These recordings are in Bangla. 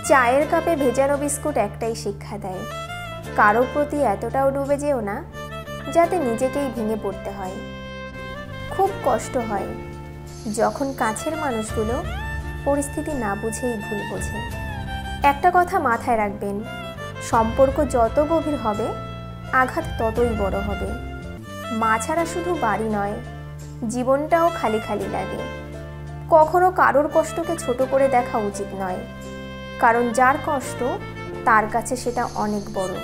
চায়ের কাপে ভেজানো বিস্কুট একটাই শিক্ষা দেয়, কারো প্রতি এতটাও ডুবে যেও না যাতে নিজেকেই ভেঙে পড়তে হয়। খুব কষ্ট হয় যখন কাছের মানুষগুলো পরিস্থিতি না বুঝেই ভুল বোঝে। একটা কথা মাথায় রাখবেন, সম্পর্ক যত গভীর হবে আঘাত ততই বড় হবে। মা ছাড়া শুধু বাড়ি নয়, জীবনটাও খালি খালি লাগে। কখনো কারোর কষ্টকে ছোট করে দেখা উচিত নয়, কারণ যার কষ্ট তার কাছে সেটা অনেক বড়।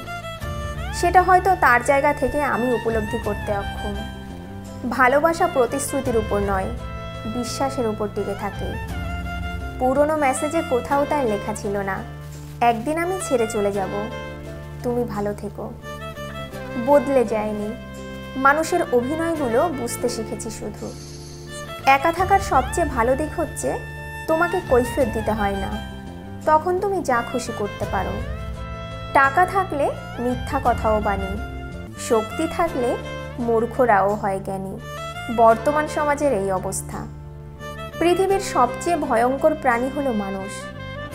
সেটা হয়তো তার জায়গা থেকে আমি উপলব্ধি করতে অক্ষম। ভালোবাসা প্রতিশ্রুতির উপর নয়, বিশ্বাসের উপর টিকে থাকে। পুরনো মেসেজে কোথাও তার লেখা ছিল না, একদিন আমি ছেড়ে চলে যাব, তুমি ভালো থেকো। বদলে যায়নি, মানুষের অভিনয়গুলো বুঝতে শিখেছি শুধু। একা থাকার সবচেয়ে ভালো দিক হচ্ছে তোমাকে কৈফিয়ত দিতে হয় না, তখন তুমি যা খুশি করতে পারো। টাকা থাকলে মিথ্যা কথাও বানি, শক্তি থাকলে মূর্খরাও হয় জ্ঞানী। বর্তমান সমাজের এই অবস্থা। পৃথিবীর সবচেয়ে ভয়ঙ্কর প্রাণী হলো মানুষ।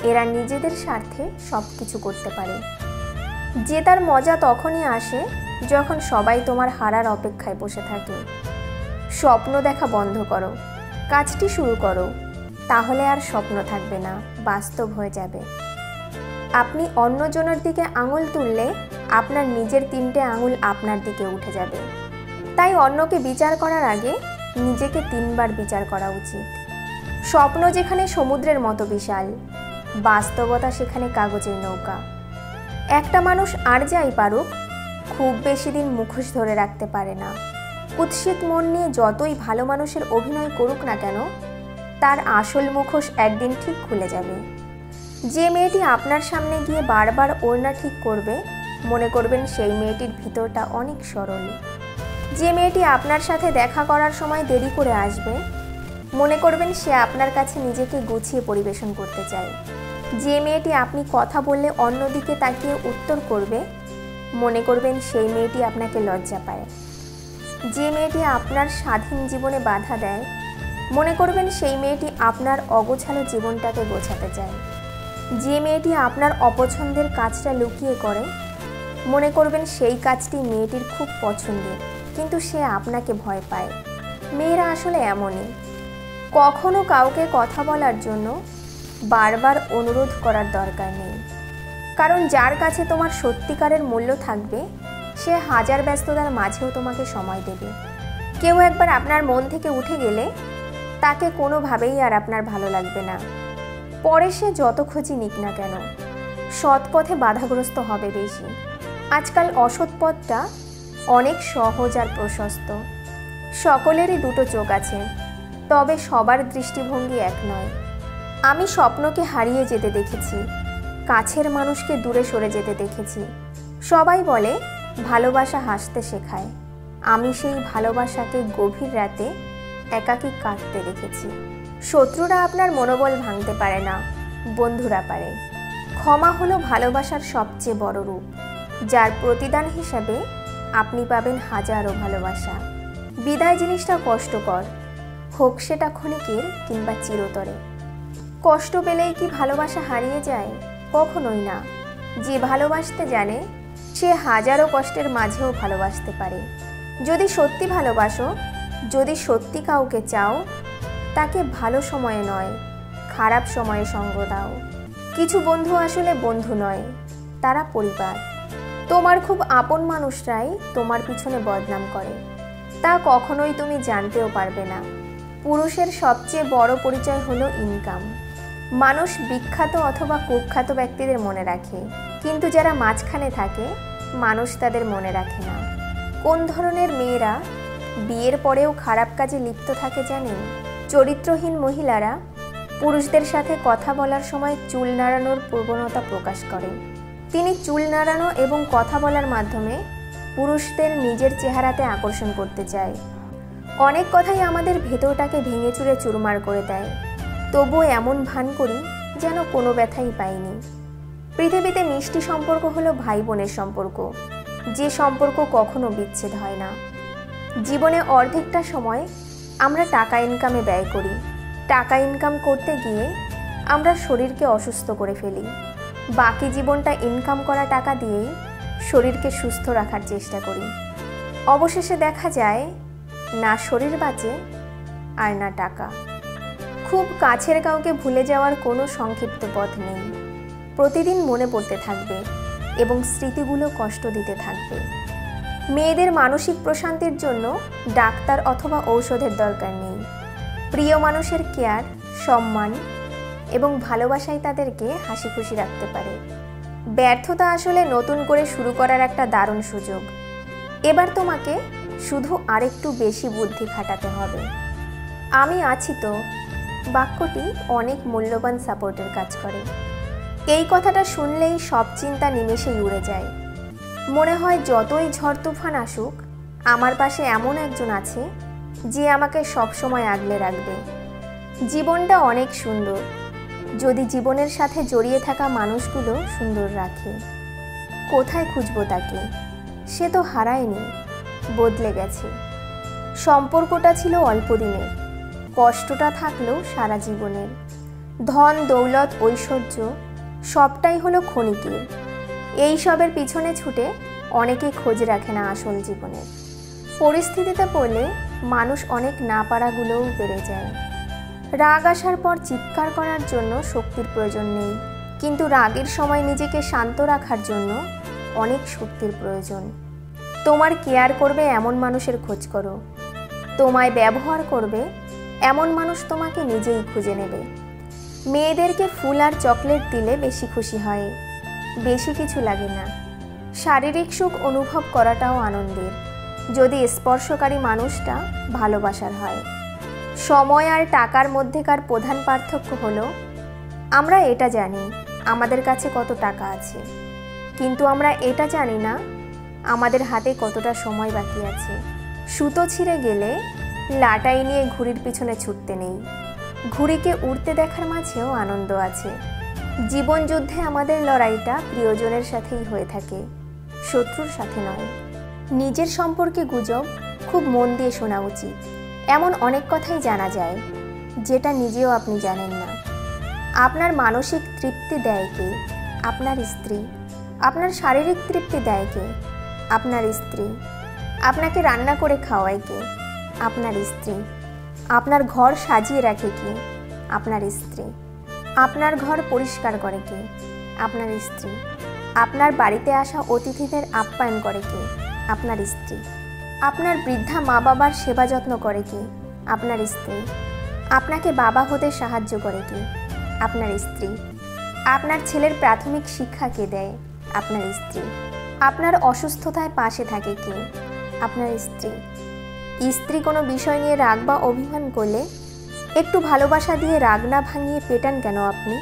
এরা নিজেদের স্বার্থে সব কিছু করতে পারে। জেতার মজা তখনই আসে যখন সবাই তোমার হারার অপেক্ষায় বসে থাকে। স্বপ্ন দেখা বন্ধ করো, কাজটি শুরু করো, তাহলে আর স্বপ্ন থাকবে না, বাস্তব হয়ে যাবে। আপনি অন্যজনের দিকে আঙুল তুললে আপনার নিজের 3টে আঙুল আপনার দিকে উঠে যাবে। তাই অন্যকে বিচার করার আগে নিজেকে 3বার বিচার করা উচিত। স্বপ্ন যেখানে সমুদ্রের মতো বিশাল, বাস্তবতা সেখানে কাগজের নৌকা। একটা মানুষ আর যাই পারুক, খুব বেশি দিন মুখোশ ধরে রাখতে পারে না। কুৎসিত মন নিয়ে যতই ভালো মানুষের অভিনয় করুক না কেন, তার আসল মুখোশ একদিন ঠিক খুলে যাবে। যে মেয়েটি আপনার সামনে গিয়ে বারবার ওড়না ঠিক করবে, মনে করবেন সেই মেয়েটির ভিতরটা অনেক সরল। যে মেয়েটি আপনার সাথে দেখা করার সময় দেরি করে আসবে, মনে করবেন সে আপনার কাছে নিজেকে গুছিয়ে পরিবেশন করতে চায়। যে মেয়েটি আপনি কথা বললে অন্যদিকে তাকিয়ে উত্তর করবে, মনে করবেন সেই মেয়েটি আপনাকে লজ্জা পায়। যে মেয়েটি আপনার স্বাধীন জীবনে বাধা দেয়, মনে করবেন সেই মেয়েটি আপনার অগোছালো জীবনটাকে গোছাতে চায়। যে মেয়েটি আপনার অপছন্দের কাজটা লুকিয়ে করে, মনে করবেন সেই কাজটি মেয়েটির খুব পছন্দের, কিন্তু সে আপনাকে ভয় পায়। মেয়েরা আসলে এমনই। কখনো কাউকে কথা বলার জন্য বারবার অনুরোধ করার দরকার নেই, কারণ যার কাছে তোমার সত্যিকারের মূল্য থাকবে, সে হাজার ব্যস্ততার মাঝেও তোমাকে সময় দেবে। কেউ একবার আপনার মন থেকে উঠে গেলে তাকে কোনোভাবেই আর আপনার ভালো লাগবে না। পরে সে যত খোঁজই নিক না কেন, সৎ পথে বাধাগ্রস্ত হবে বেশি। আজকাল অসৎ পথটা অনেক সহজ আর প্রশস্ত। সকলেরই 2টো চোখ আছে, তবে সবার দৃষ্টিভঙ্গি এক নয়। আমি স্বপ্নকে হারিয়ে যেতে দেখেছি, কাছের মানুষকে দূরে সরে যেতে দেখেছি। সবাই বলে ভালোবাসা হাসতে শেখায়, আমি সেই ভালোবাসাকে গভীর রাতে একাকী কাঁদতে দেখেছি। শত্রুরা আপনার মনোবল ভাঙতে পারে না, বন্ধুরা পারে। ক্ষমা হলো ভালোবাসার সবচেয়ে বড় রূপ, যার প্রতিদান হিসাবে আপনি পাবেন হাজারো ভালোবাসা। বিদায় জিনিসটা কষ্টকর, হোক সেটা ক্ষণিকের কিংবা চিরতরে। কষ্ট পেলেই কি ভালোবাসা হারিয়ে যায়? কখনোই না। যে ভালোবাসতে জানে সে হাজারো কষ্টের মাঝেও ভালোবাসতে পারে। যদি সত্যি ভালোবাসো, যদি সত্যি কাউকে চাও, তাকে ভালো সময়ে নয়, খারাপ সময়ে সঙ্গ দাও। কিছু বন্ধু আসলে বন্ধু নয়, তারা পরিবার। তোমার খুব আপন মানুষরাই তোমার পিছনে বদনাম করে, তা কখনোই তুমি জানতেও পারবে না। পুরুষের সবচেয়ে বড় পরিচয় হলো ইনকাম। মানুষ বিখ্যাত অথবা কুখ্যাত ব্যক্তিদের মনে রাখে, কিন্তু যারা মাঝখানে থাকে মানুষ তাদের মনে রাখে না। কোন ধরনের মেয়েরা বিয়ের পরেও খারাপ কাজে লিপ্ত থাকে জানেন? চরিত্রহীন মহিলারা পুরুষদের সাথে কথা বলার সময় চুল নাড়ানোর প্রবণতা প্রকাশ করে। তিনি চুল নাড়ানো এবং কথা বলার মাধ্যমে পুরুষদের নিজের চেহারাতে আকর্ষণ করতে চায়। অনেক কথাই আমাদের ভেতরটাকে ভেঙে চুরে চুরমার করে দেয়, তবুও এমন ভান করি যেন কোনো ব্যথাই পাইনি। পৃথিবীতে মিষ্টি সম্পর্ক হলো ভাই বোনের সম্পর্ক, যে সম্পর্ক কখনো বিচ্ছেদ হয় না। জীবনে অর্ধেকটা সময় আমরা টাকা ইনকামে ব্যয় করি। টাকা ইনকাম করতে গিয়ে আমরা শরীরকে অসুস্থ করে ফেলি। বাকি জীবনটা ইনকাম করা টাকা দিয়েই শরীরকে সুস্থ রাখার চেষ্টা করি। অবশেষে দেখা যায় না শরীর বাঁচে আর না টাকা। খুব কাছের কাউকে ভুলে যাওয়ার কোনো সংক্ষিপ্ত পথ নেই। প্রতিদিন মনে পড়তে থাকবে এবং স্মৃতিগুলো কষ্ট দিতে থাকবে। মেয়েদের মানসিক প্রশান্তির জন্য ডাক্তার অথবা ঔষধের দরকার নেই। প্রিয় মানুষের কেয়ার, সম্মান এবং ভালোবাসাই তাদেরকে হাসি খুশি রাখতে পারে। ব্যর্থতা আসলে নতুন করে শুরু করার একটা দারুণ সুযোগ। এবার তোমাকে শুধু আরেকটু বেশি বুদ্ধি খাটাতে হবে। আমি আছি তো বাক্যটি অনেক মূল্যবান সাপোর্টের কাজ করে। এই কথাটা শুনলেই সব চিন্তা নিমেষেই উড়ে যায়। মনে হয় যতই ঝড় তুফান আসুক, আমার পাশে এমন একজন আছে যে আমাকে সবসময় আগলে রাখবে। জীবনটা অনেক সুন্দর যদি জীবনের সাথে জড়িয়ে থাকা মানুষগুলো সুন্দর রাখে। কোথায় খুঁজবো তাকে? সে তো হারায়নি, বদলে গেছে। সম্পর্কটা ছিল অল্প দিনের, কষ্টটা থাকলেও সারা জীবনের। ধন দৌলত ঐশ্বর্য সবটাই হলো ক্ষণিকের। এই সবের পিছনে ছুটে অনেকে খোঁজ রাখে না আসল জীবনের। পরিস্থিতিতে পড়লে মানুষ অনেক না পারাগুলোও বেড়ে যায়। রাগ আসার পর চিৎকার করার জন্য শক্তির প্রয়োজন নেই, কিন্তু রাগের সময় নিজেকে শান্ত রাখার জন্য অনেক শক্তির প্রয়োজন। তোমার কেয়ার করবে এমন মানুষের খোঁজ করো। তোমায় ব্যবহার করবে এমন মানুষ তোমাকে নিজেই খুঁজে নেবে। মেয়েদেরকে ফুল আর চকলেট দিলে বেশি খুশি হয়, বেশি কিছু লাগে না। শারীরিক সুখ অনুভব করাটাও আনন্দের, যদি স্পর্শকারী মানুষটা ভালোবাসার হয়। সময় আর টাকার মধ্যেকার প্রধান পার্থক্য হলো আমরা এটা জানি আমাদের কাছে কত টাকা আছে, কিন্তু আমরা এটা জানি না আমাদের হাতে কতটা সময় বাকি আছে। সুতো ছিঁড়ে গেলে লাটাই নিয়ে ঘুড়ির পিছনে ছুটতে নেই। ঘুড়িকে উড়তে দেখার মাঝেও আনন্দ আছে। জীবন যুদ্ধে আমাদের লড়াইটা প্রিয়জনের সাথেই হয়ে থাকে, শত্রুর সাথে নয়। নিজের সম্পর্কে গুজব খুব মন দিয়ে শোনা উচিত। এমন অনেক কথাই জানা যায় যেটা নিজেও আপনি জানেন না। আপনার মানসিক তৃপ্তি দেয় কে? আপনার স্ত্রী। আপনার শারীরিক তৃপ্তি দেয় কে? আপনার স্ত্রী। আপনাকে রান্না করে খাওয়ায় কে? আপনার স্ত্রী। আপনার ঘর সাজিয়ে রাখে কে? আপনার স্ত্রী। আপনার ঘর পরিষ্কার করে কে? আপনার স্ত্রী। আপনার বাড়িতে আসা অতিথিদের আপ্যায়ন করে কে? আপনার স্ত্রী। আপনার বৃদ্ধা মা বাবার সেবা যত্ন করে কে? আপনার স্ত্রী। আপনাকে বাবা হতে সাহায্য করে কে? আপনার স্ত্রী। আপনার ছেলের প্রাথমিক শিক্ষা কে দেয়? আপনার স্ত্রী। আপনার অসুস্থতায় পাশে থাকে কে? আপনার স্ত্রী। স্ত্রী কোনো বিষয় নিয়ে রাগ বা অভিমান করলে একটু ভালোবাসা দিয়ে রাগ না ভাঙিয়ে পেটান কেন আপনি?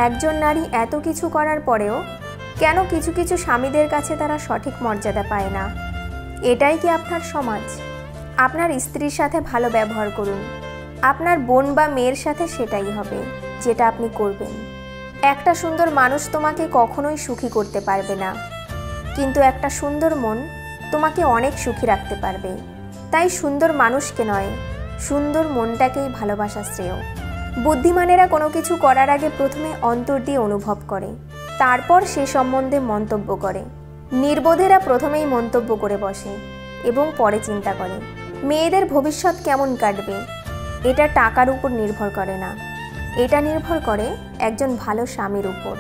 একজন নারী এত কিছু করার পরেও কেন কিছু কিছু স্বামীদের কাছে তারা সঠিক মর্যাদা পায় না? এটাই কি আপনার সমাজ? আপনার স্ত্রীর সাথে ভালো ব্যবহার করুন। আপনার বোন বা মেয়ের সাথে সেটাই হবে যেটা আপনি করবেন। একটা সুন্দর মানুষ তোমাকে কখনোই সুখী করতে পারবে না, কিন্তু একটা সুন্দর মন তোমাকে অনেক সুখী রাখতে পারবে। তাই সুন্দর মানুষকে নয়, সুন্দর মনটাকেই ভালোবাসা শ্রেয়। বুদ্ধিমানেরা কোনো কিছু করার আগে প্রথমে অন্তর দিয়ে অনুভব করে, তারপর সে সম্বন্ধে মন্তব্য করে। নির্বোধেরা প্রথমেই মন্তব্য করে বসে এবং পরে চিন্তা করে। মেয়েদের ভবিষ্যৎ কেমন কাটবে এটা টাকার উপর নির্ভর করে না, এটা নির্ভর করে একজন ভালো স্বামীর উপর।